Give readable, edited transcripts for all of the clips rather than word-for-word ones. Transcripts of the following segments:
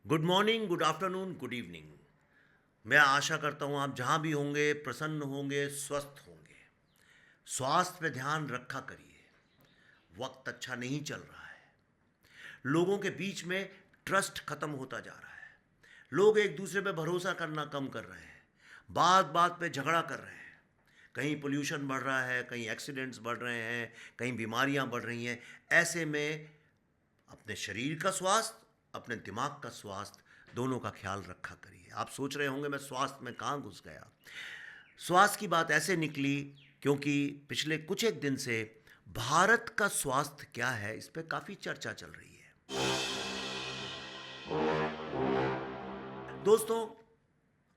Good morning, good afternoon, good evening. मैं आशा करता हूँ आप जहाँ भी होंगे प्रसन्न होंगे, स्वस्थ होंगे। स्वास्थ्य पे ध्यान रखा करिए। वक्त अच्छा नहीं चल रहा है। लोगों के बीच में ट्रस्ट खत्म होता जा रहा है। लोग एक दूसरे पे भरोसा करना कम कर रहे हैं। बात बात पे झगड़ा कर रहे हैं। कहीं पोल्यूशन बढ़ रहा है, कहीं एक्सीडेंट्स बढ़ रहे हैं, कहीं बीमारियां बढ़ रही हैं। ऐसे में अपने शरीर का स्वास्थ्य, अपने दिमाग का स्वास्थ्य, दोनों का ख्याल रखा करिए। आप सोच रहे होंगे मैं स्वास्थ्य में कहाँ घुस गया। स्वास्थ्य की बात ऐसे निकली क्योंकि पिछले कुछ एक दिन से भारत का स्वास्थ्य क्या है इस पे काफ़ी चर्चा चल रही है। दोस्तों,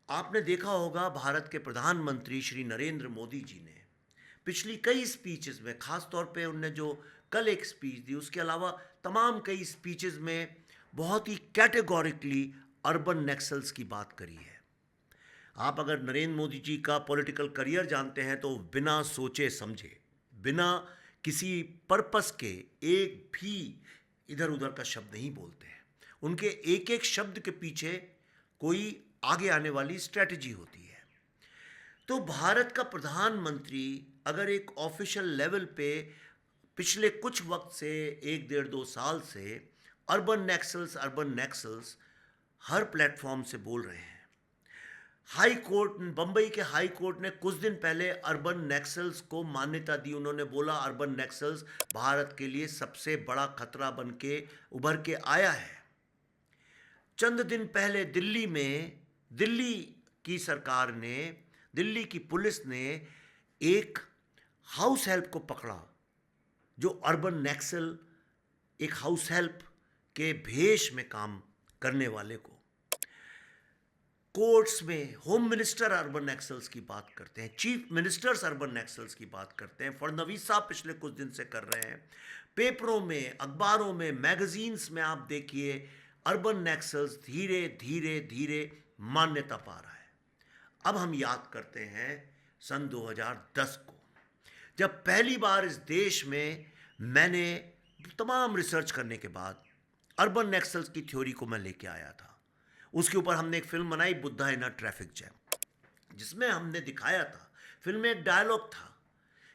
आपने देखा होगा भारत के प्रधानमंत्री श्री नरेंद्र मोदी जी ने पिछली कई स्पीचेस में, खास तौर पे उनने जो कल एक स्पीच दी, उसके अलावा तमाम कई स्पीचेस में बहुत ही कैटेगोरिकली अर्बन नक्सल्स की बात करी है। आप अगर नरेंद्र मोदी जी का पॉलिटिकल करियर जानते हैं तो बिना सोचे समझे, बिना किसी पर्पस के एक भी इधर उधर का शब्द नहीं बोलते हैं। उनके एक एक शब्द के पीछे कोई आगे आने वाली स्ट्रेटजी होती है। तो भारत का प्रधानमंत्री अगर एक ऑफिशियल लेवल पे पिछले कुछ वक्त से, एक डेढ़ दो साल से अर्बन नक्सल्स हर प्लेटफॉर्म से बोल रहे हैं। हाई कोर्ट, बंबई के हाई कोर्ट ने कुछ दिन पहले अर्बन नक्सल्स को मान्यता दी। उन्होंने बोला अर्बन नक्सल्स भारत के लिए सबसे बड़ा खतरा बन के उभर के आया है। चंद दिन पहले दिल्ली की सरकार ने, दिल्ली की पुलिस ने एक हाउस हेल्प को पकड़ा जो अर्बन नक्सल, एक हाउस हेल्प के भेष में काम करने वाले को। कोर्ट्स में होम मिनिस्टर अर्बन नक्सल्स की बात करते हैं, चीफ मिनिस्टर्स अर्बन नक्सल्स की बात करते हैं। फडणवीस साहब पिछले कुछ दिन से कर रहे हैं। पेपरों में, अखबारों में, मैगजीन्स में आप देखिए अर्बन नक्सल्स धीरे धीरे धीरे मान्यता पा रहा है। अब हम याद करते हैं सन 2010 को, जब पहली बार इस देश में मैंने तमाम रिसर्च करने के बाद अर्बन नक्सल्स की थ्योरी को मैं लेके आया था। उसके ऊपर हमने एक फिल्म बनाई, बुद्धा इन अ ट्रैफिक जैम, जिसमें हमने दिखाया था, फिल्म में एक डायलॉग था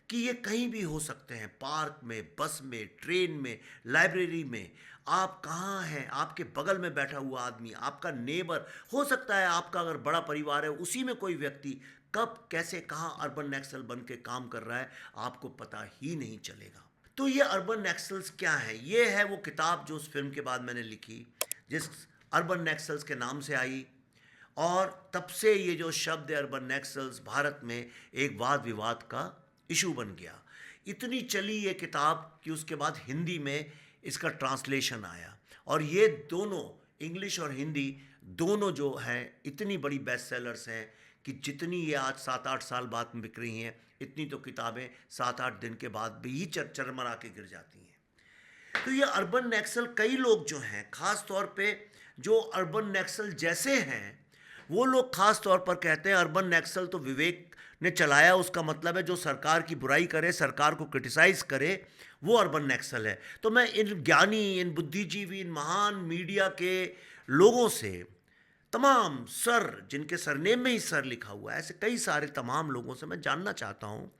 कि ये कहीं भी हो सकते हैं, पार्क में, बस में, ट्रेन में, लाइब्रेरी में। आप कहाँ हैं, आपके बगल में बैठा हुआ आदमी, आपका नेबर हो सकता है, आपका अगर बड़ा परिवार है उसी में कोई व्यक्ति कब कैसे कहाँ अर्बन नक्सल बन के काम कर रहा है आपको पता ही नहीं चलेगा। तो ये अर्बन नक्सल्स क्या है? ये है वो किताब जो उस फिल्म के बाद मैंने लिखी, जिस अर्बन नक्सल्स के नाम से आई। और तब से ये जो शब्द है अर्बन नक्सल्स भारत में एक वाद विवाद का इशू बन गया। इतनी चली ये किताब कि उसके बाद हिंदी में इसका ट्रांसलेशन आया, और ये दोनों, इंग्लिश और हिंदी दोनों जो हैं, इतनी बड़ी बेस्ट सेलर्स हैं कि जितनी ये आज 7-8 साल बाद में बिक रही हैं, इतनी तो किताबें 7-8 दिन के बाद भी ही चरमरा के गिर जाती हैं। तो ये अर्बन नक्सल, कई लोग जो हैं, खास तौर पे जो अर्बन नक्सल जैसे हैं, वो लोग खास तौर पर कहते हैं अर्बन नक्सल तो विवेक ने चलाया, उसका मतलब है जो सरकार की बुराई करे, सरकार को क्रिटिसाइज करे, वो अर्बन नक्सल है। तो मैं इन ज्ञानी, इन बुद्धिजीवी, इन महान मीडिया के लोगों से, तमाम सर, जिनके सरनेम में ही सर लिखा हुआ है, ऐसे कई सारे तमाम लोगों से मैं जानना चाहता हूँ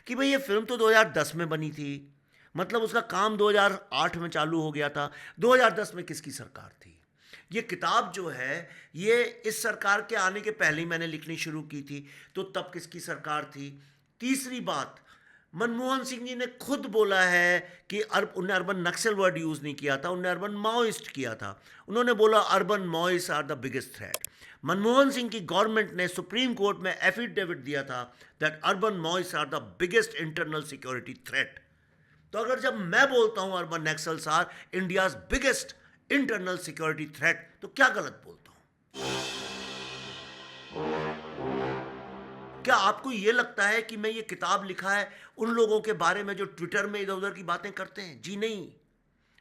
कि भाई ये फिल्म तो 2010 में बनी थी, मतलब उसका काम 2008 में चालू हो गया था, 2010 में किसकी सरकार थी? ये किताब जो है ये इस सरकार के आने के पहले ही मैंने लिखनी शुरू की थी, तो तब किसकी सरकार थी? तीसरी बात, मनमोहन सिंह जी ने खुद बोला है कि उन्होंने अर्बन नक्सल वर्ड यूज़ नहीं किया था, उन्होंने अर्बन माओइस्ट किया था। उन्होंने बोला urban Maoist are the biggest threat. Manmohan Singh की गवर्नमेंट ने सुप्रीम कोर्ट में एफिडेविट दिया था that urban Maoist are the biggest internal security threat. तो अगर जब मैं बोलता हूं urban Naxals are India's biggest internal security threat, तो क्या गलत बोलता हूं? क्या आपको यह लगता है कि मैं ये किताब लिखा है उन लोगों के बारे में जो ट्विटर में इधर उधर की बातें करते हैं? जी नहीं।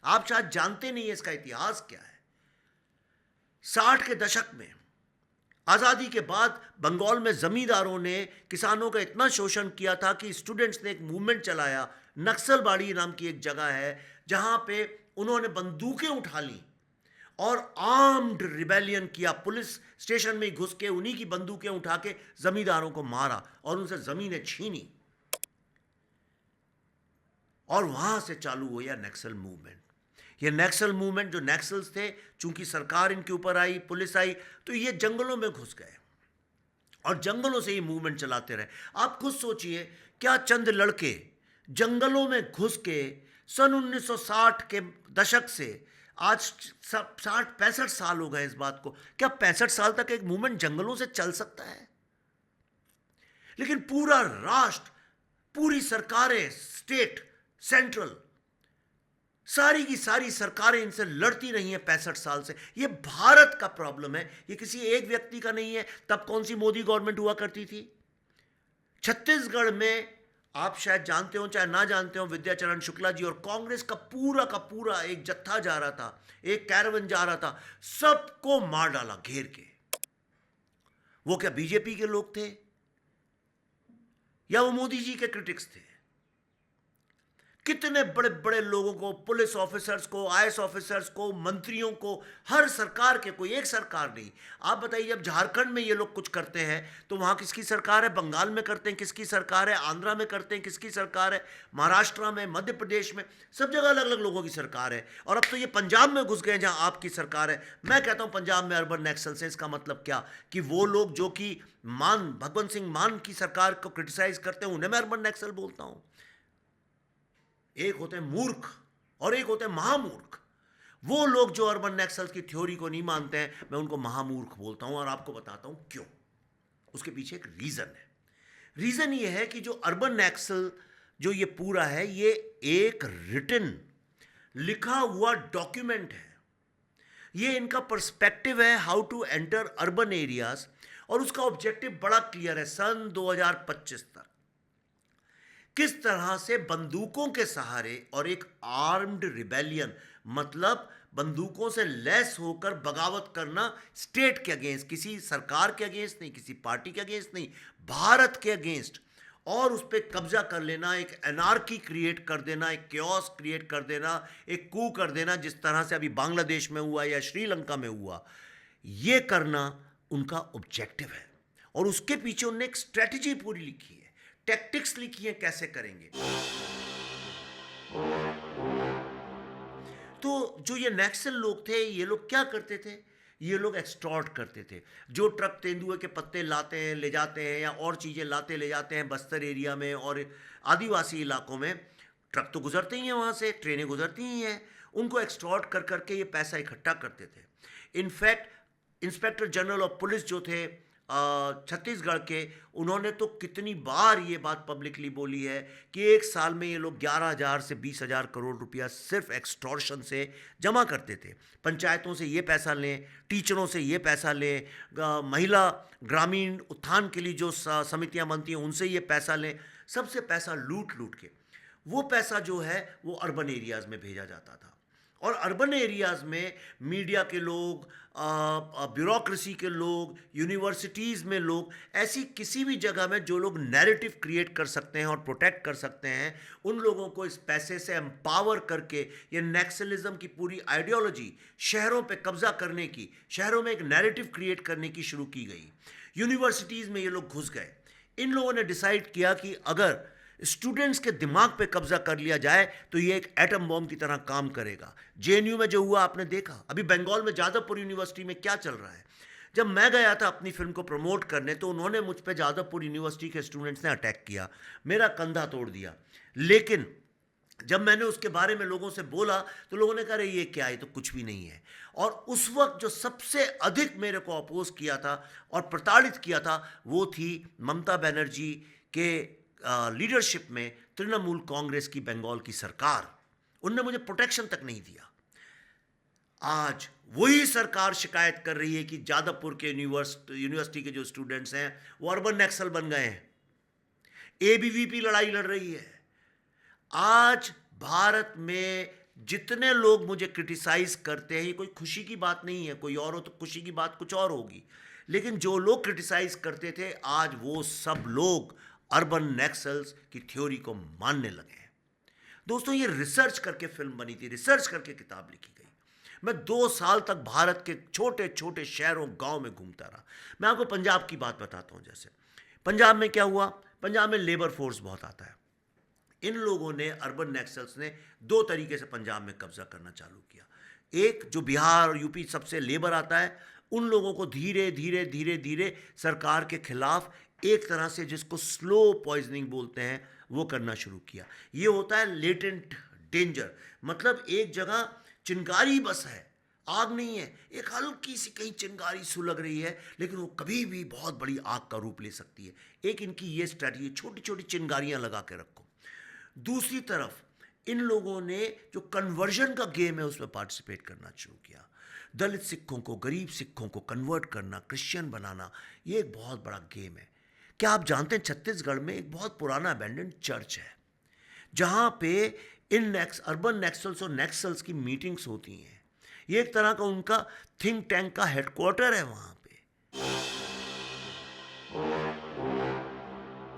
आप शायद जानते नहीं है इसका इतिहास क्या है। 60 के दशक में आज़ादी के बाद बंगाल में जमींदारों ने किसानों का इतना शोषण किया था कि स्टूडेंट्स ने एक मूवमेंट चलाया, नक्सलबाड़ी नाम की एक जगह है जहां पे उन्होंने बंदूकें उठा ली और आर्म्ड रिबेलियन किया। पुलिस स्टेशन में घुस के उन्हीं की बंदूकें उठा के जमींदारों को मारा और उनसे जमीनें छीनी, और वहां से चालू हुआ नक्सल मूवमेंट। ये नक्सल मूवमेंट, जो नक्सल्स थे, चूंकि सरकार इनके ऊपर आई, पुलिस आई, तो ये जंगलों में घुस गए और जंगलों से ये मूवमेंट चलाते रहे। आप खुद सोचिए, क्या चंद लड़के जंगलों में घुस के सन 1960 के दशक से आज 60-65 साल हो गए इस बात को, क्या 65 साल तक एक मूवमेंट जंगलों से चल सकता है? लेकिन पूरा राष्ट्र, पूरी सरकारें, स्टेट, सेंट्रल, सारी की सारी सरकारें इनसे लड़ती रही हैं 65 साल से। ये भारत का प्रॉब्लम है, ये किसी एक व्यक्ति का नहीं है। तब कौन सी मोदी गवर्नमेंट हुआ करती थी? छत्तीसगढ़ में आप शायद जानते हो चाहे ना जानते हो, विद्याचरण शुक्ला जी और कांग्रेस का पूरा एक जत्था जा रहा था, एक कैरावन जा रहा था, सबको मार डाला घेर के। वो क्या बीजेपी के लोग थे या वो मोदी जी के क्रिटिक्स थे? कितने बड़े बड़े लोगों को, पुलिस ऑफिसर्स को, आईएएस ऑफिसर्स को, मंत्रियों को, हर सरकार के, कोई एक सरकार नहीं। आप बताइए, जब झारखंड में ये लोग कुछ करते हैं तो वहां किसकी सरकार है? बंगाल में करते हैं किसकी सरकार है? आंध्रा में करते हैं किसकी सरकार है? महाराष्ट्र में, मध्य प्रदेश में, सब जगह अलग अलग लोगों की सरकार है। और अब तो ये पंजाब में घुस गए जहां आपकी सरकार है। मैं कहता हूं पंजाब में अर्बन नक्सल से इसका मतलब क्या, कि वो लोग जो कि भगवंत सिंह मान की सरकार को क्रिटिसाइज करते हैं, उन्हें मैं अर्बन नक्सल बोलता हूं। एक होते हैं मूर्ख और एक होते हैं महामूर्ख। वो लोग जो अर्बन नक्सल्स की थ्योरी को नहीं मानते हैं, मैं उनको महामूर्ख बोलता हूं, और आपको बताता हूं क्यों। उसके पीछे एक रीजन है। रीजन ये है कि जो अर्बन नक्सल, जो ये पूरा है, ये एक रिटन, लिखा हुआ डॉक्यूमेंट है। ये इनका पर्सपेक्टिव है how to enter urban areas, और उसका ऑब्जेक्टिव बड़ा क्लियर है। सन 2025 तक किस तरह से बंदूकों के सहारे और एक आर्म्ड रिबेलियन, मतलब बंदूकों से लैस होकर बगावत करना, स्टेट के अगेंस्ट, किसी सरकार के अगेंस्ट नहीं, किसी पार्टी के अगेंस्ट नहीं, भारत के अगेंस्ट, और उस पर कब्जा कर लेना, एक एनार्की क्रिएट कर देना, एक क्योस क्रिएट कर देना, एक कू कर देना, जिस तरह से अभी बांग्लादेश में हुआ या श्रीलंका में हुआ। ये करना उनका ऑब्जेक्टिव है, और उसके पीछे उन्होंने एक स्ट्रेटजी पूरी लिखी है, टैक्टिक्स लिखी है, कैसे करेंगे। तो जो ये नक्सल लोग थे, ये लोग क्या करते थे? ये लोग एक्सटॉर्ट करते थे। जो ट्रक तेंदुए के पत्ते लाते हैं, ले जाते हैं, या और चीज़ें लाते ले जाते हैं बस्तर एरिया में और आदिवासी इलाकों में, ट्रक तो गुजरते ही हैं वहाँ से, ट्रेनें गुजरती ही हैं, उनको एक्सटॉर्ट कर करके ये पैसा इकट्ठा करते थे। In fact inspector general of police जो थे छत्तीसगढ़ के, उन्होंने तो कितनी बार ये बात पब्लिकली बोली है कि एक साल में ये लोग 11,000 से 20,000 करोड़ रुपया सिर्फ एक्सटॉर्शन से जमा करते थे। पंचायतों से ये पैसा लें, टीचरों से ये पैसा लें, महिला ग्रामीण उत्थान के लिए जो समितियां बनती हैं उनसे ये पैसा लें, सबसे पैसा लूट लूट के वो पैसा जो है वो अर्बन एरियाज़ में भेजा जाता था। और अर्बन एरियाज़ में मीडिया के लोग, ब्यूरोक्रेसी के लोग, यूनिवर्सिटीज़ में लोग, ऐसी किसी भी जगह में जो लोग नैरेटिव क्रिएट कर सकते हैं और प्रोटेक्ट कर सकते हैं, उन लोगों को इस पैसे से एम्पावर करके ये नक्सलिज्म की पूरी आइडियोलॉजी शहरों पे कब्जा करने की, शहरों में एक नैरेटिव क्रिएट करने की शुरू की गई। यूनिवर्सिटीज़ में ये लोग घुस गए। इन लोगों ने डिसाइड किया कि अगर स्टूडेंट्स के दिमाग पे कब्जा कर लिया जाए तो ये एक एटम बॉम्ब की तरह काम करेगा। जेएनयू में जो हुआ आपने देखा, अभी बंगाल में जादवपुर यूनिवर्सिटी में क्या चल रहा है। जब मैं गया था अपनी फिल्म को प्रमोट करने, तो उन्होंने मुझ पे जादवपुर यूनिवर्सिटी के स्टूडेंट्स ने अटैक किया, मेरा कंधा तोड़ दिया। लेकिन जब मैंने उसके बारे में लोगों से बोला तो लोगों ने कहा अरे ये क्या है, तो कुछ भी नहीं है। और उस वक्त जो सबसे अधिक मेरे को अपोज किया था और प्रताड़ित किया था वो थी ममता बनर्जी के लीडरशिप में तृणमूल कांग्रेस की बंगाल की सरकार। उनने मुझे प्रोटेक्शन तक नहीं दिया। आज वही सरकार शिकायत कर रही है कि जादवपुर के यूनिवर्सिटी के जो स्टूडेंट्स हैं वो अर्बन नक्सल बन गए हैं। एबीवीपी लड़ाई लड़ रही है। आज भारत में जितने लोग मुझे क्रिटिसाइज करते हैं, ये कोई खुशी की बात नहीं है, कोई और हो तो खुशी की बात कुछ और होगी, लेकिन जो लोग क्रिटिसाइज करते थे आज वो सब लोग अर्बन नक्सल्स की थ्योरी को मानने लगे हैं। दोस्तों, ये रिसर्च करके फिल्म बनी थी, रिसर्च करके किताब लिखी गई। मैं 2 साल तक भारत के छोटे छोटे शहरों गांव में घूमता रहा। मैं आपको पंजाब की बात बताता हूं। जैसे पंजाब में क्या हुआ, पंजाब में लेबर फोर्स बहुत आता है। इन लोगों ने, अर्बन नक्सल्स ने, 2 तरीके से पंजाब में कब्जा करना चालू किया। एक, जो बिहार और यूपी सबसे लेबर आता है, उन लोगों को धीरे धीरे धीरे धीरे सरकार के खिलाफ एक तरह से, जिसको स्लो पॉइजनिंग बोलते हैं, वो करना शुरू किया। ये होता है लेटेंट डेंजर, मतलब एक जगह चिंगारी बस है, आग नहीं है, एक हल्की सी कहीं चिंगारी सुलग रही है, लेकिन वो कभी भी बहुत बड़ी आग का रूप ले सकती है। एक इनकी ये स्ट्रैटेजी, छोटी छोटी चिंगारियां लगा के रखो। दूसरी तरफ इन लोगों ने जो कन्वर्जन का गेम है उसमें पार्टिसिपेट करना शुरू किया। दलित सिखों को, गरीब सिखों को कन्वर्ट करना, क्रिश्चियन बनाना, ये एक बहुत बड़ा गेम है। क्या आप जानते हैं छत्तीसगढ़ में एक बहुत पुराना अबैंडन्ड चर्च है, जहां पे इन अर्बन नक्सल्स और नक्सल्स की मीटिंग्स होती हैं। ये एक तरह का उनका थिंक टैंक का हेडक्वार्टर है वहां पे।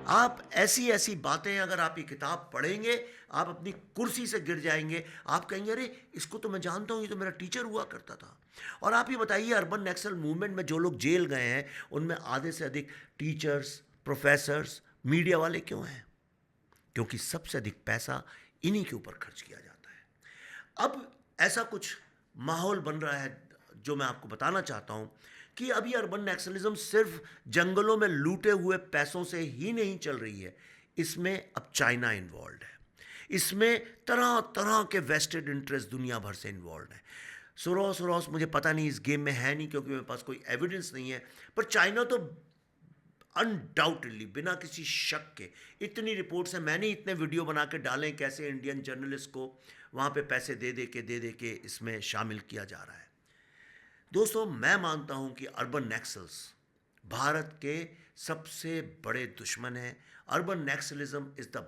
आप ऐसी ऐसी बातें, अगर आप ये किताब पढ़ेंगे, आप अपनी कुर्सी से गिर जाएंगे। आप कहेंगे, अरे इसको तो मैं जानता हूँ, ये तो मेरा टीचर हुआ करता था। और आप ये बताइए, अर्बन नक्सल मूवमेंट में जो लोग जेल गए हैं, उनमें आधे से अधिक टीचर्स, प्रोफेसर्स, मीडिया वाले क्यों हैं? क्योंकि सबसे अधिक पैसा इन्हीं के ऊपर खर्च किया जाता है। अब ऐसा कुछ माहौल बन रहा है, जो मैं आपको बताना चाहता हूं कि अभी अर्बन नक्सलिज्म सिर्फ जंगलों में लूटे हुए पैसों से ही नहीं चल रही है। इसमें अब चाइना इन्वॉल्व है, इसमें तरह तरह के वेस्टेड इंटरेस्ट दुनिया भर से इन्वॉल्व है। सोरोस मुझे पता नहीं इस गेम में है नहीं, क्योंकि मेरे पास कोई एविडेंस नहीं है, पर चाइना तो अनडाउटेडली, बिना किसी शक के, इतनी रिपोर्ट्स हैं, मैंने इतने वीडियो बना के डाले कैसे इंडियन जर्नलिस्ट को वहाँ पे पैसे दे दे के इसमें शामिल किया जा रहा है। दोस्तों, मैं मानता हूँ कि अर्बन नक्सल्स भारत के सबसे बड़े दुश्मन हैं। Urban Naxalism is the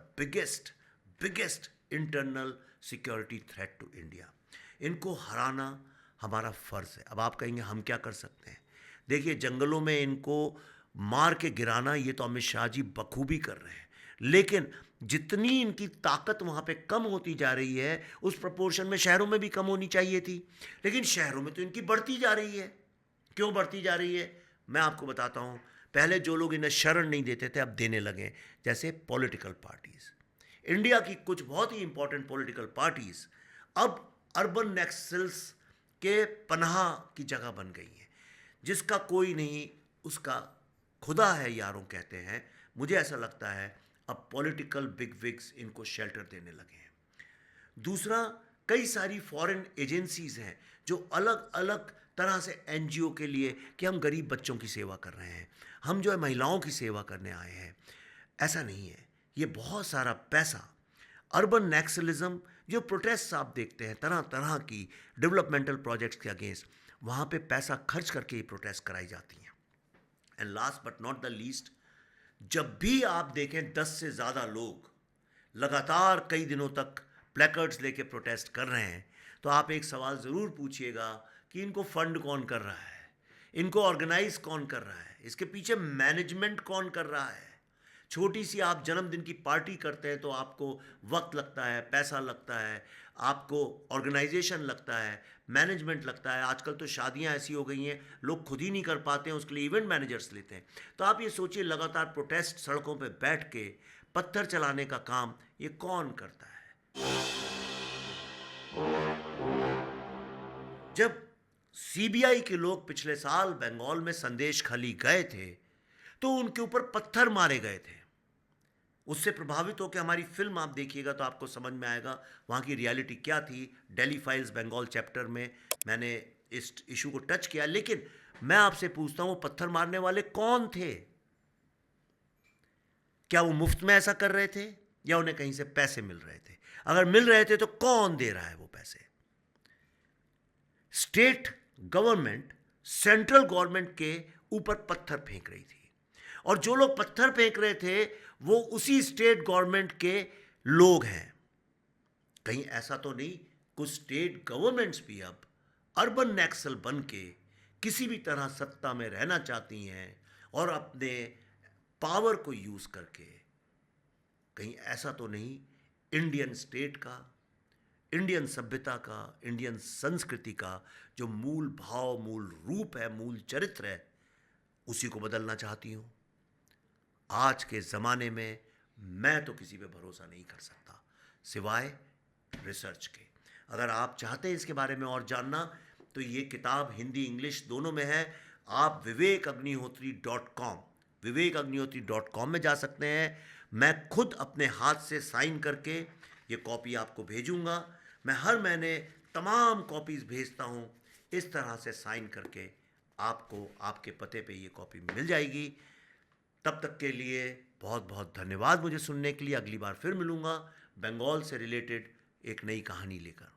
biggest internal security threat to India. इनको हराना हमारा फ़र्ज़ है। अब आप कहेंगे हम क्या कर सकते हैं? देखिए, जंगलों में इनको मार के गिराना, ये तो अमित शाह जी बखूबी कर रहे हैं, लेकिन जितनी इनकी ताकत वहाँ पे कम होती जा रही है, उस प्रपोर्शन में शहरों में भी कम होनी चाहिए थी। लेकिन शहरों में तो इनकी बढ़ती जा रही है। क्यों बढ़ती जा रही है? मैं आपको बताता हूँ। पहले जो लोग इन्हें शरण नहीं देते थे, अब देने लगे। जैसे पॉलिटिकल पार्टीज़, इंडिया की कुछ बहुत ही इंपॉर्टेंट पॉलिटिकल पार्टीज़ अब अर्बन नक्सल्स के पनाह की जगह बन गई हैं। जिसका कोई नहीं, उसका खुदा है, यारों कहते हैं। मुझे ऐसा लगता है अब पॉलिटिकल बिग विग्स इनको शेल्टर देने लगे हैं। दूसरा, कई सारी फॉरेन एजेंसीज हैं जो अलग अलग तरह से एनजीओ के लिए, कि हम गरीब बच्चों की सेवा कर रहे हैं, हम जो है महिलाओं की सेवा करने आए हैं। ऐसा नहीं है। ये बहुत सारा पैसा अर्बन नक्सलिज्म, जो प्रोटेस्ट आप देखते हैं तरह तरह की डेवलपमेंटल प्रोजेक्ट्स के अगेंस्ट, वहाँ पे पैसा खर्च करके ये प्रोटेस्ट कराई जाती हैं। And last but not the least, जब भी आप देखें 10 से ज़्यादा लोग लगातार कई दिनों तक प्लेकार्ड्स लेके प्रोटेस्ट कर रहे हैं, तो आप एक सवाल ज़रूर पूछिएगा कि इनको फंड कौन कर रहा है, इनको ऑर्गेनाइज कौन कर रहा है, इसके पीछे मैनेजमेंट कौन कर रहा है। छोटी सी आप जन्मदिन की पार्टी करते हैं तो आपको वक्त लगता है, पैसा लगता है, आपको ऑर्गेनाइजेशन लगता है, मैनेजमेंट लगता है। आजकल तो शादियां ऐसी हो गई हैं, लोग खुद ही नहीं कर पाते हैं, उसके लिए इवेंट मैनेजर्स लेते हैं। तो आप ये सोचिए, लगातार प्रोटेस्ट, सड़कों पे बैठ के पत्थर चलाने का काम ये कौन करता है? जब सीबीआई के लोग पिछले साल बंगाल में संदेश खाली गए थे, तो उनके ऊपर पत्थर मारे गए थे। उससे प्रभावित होकर हमारी फिल्म आप देखिएगा तो आपको समझ में आएगा वहाँ की रियलिटी क्या थी। दिल्ली फाइल्स बंगाल चैप्टर में मैंने इस इशू को टच किया। लेकिन मैं आपसे पूछता हूँ, पत्थर मारने वाले कौन थे? क्या वो मुफ्त में ऐसा कर रहे थे या उन्हें कहीं से पैसे मिल रहे थे? अगर मिल रहे थे तो कौन दे रहा है वो पैसे? स्टेट गवर्नमेंट सेंट्रल गवर्नमेंट के ऊपर पत्थर फेंक रही थी, और जो लोग पत्थर फेंक रहे थे वो उसी स्टेट गवर्नमेंट के लोग हैं। कहीं ऐसा तो नहीं कुछ स्टेट गवर्नमेंट्स भी अब अर्बन नक्सल बन के किसी भी तरह सत्ता में रहना चाहती हैं और अपने पावर को यूज करके? कहीं ऐसा तो नहीं इंडियन स्टेट का, इंडियन सभ्यता का, इंडियन संस्कृति का जो मूल भाव, मूल रूप है, मूल चरित्र है, उसी को बदलना चाहती हूँ। आज के ज़माने में मैं तो किसी पे भरोसा नहीं कर सकता सिवाय रिसर्च के। अगर आप चाहते हैं इसके बारे में और जानना तो ये किताब हिंदी इंग्लिश दोनों में है। आप विवेकाग्निहोत्री.com में जा सकते हैं। मैं खुद अपने हाथ से साइन करके ये कॉपी आपको भेजूंगा। मैं हर महीने तमाम कॉपीज़ भेजता हूँ। इस तरह से साइन करके आपको आपके पते पे ये कॉपी मिल जाएगी। तब तक के लिए बहुत बहुत धन्यवाद मुझे सुनने के लिए। अगली बार फिर मिलूंगा बंगाल से रिलेटेड एक नई कहानी लेकर।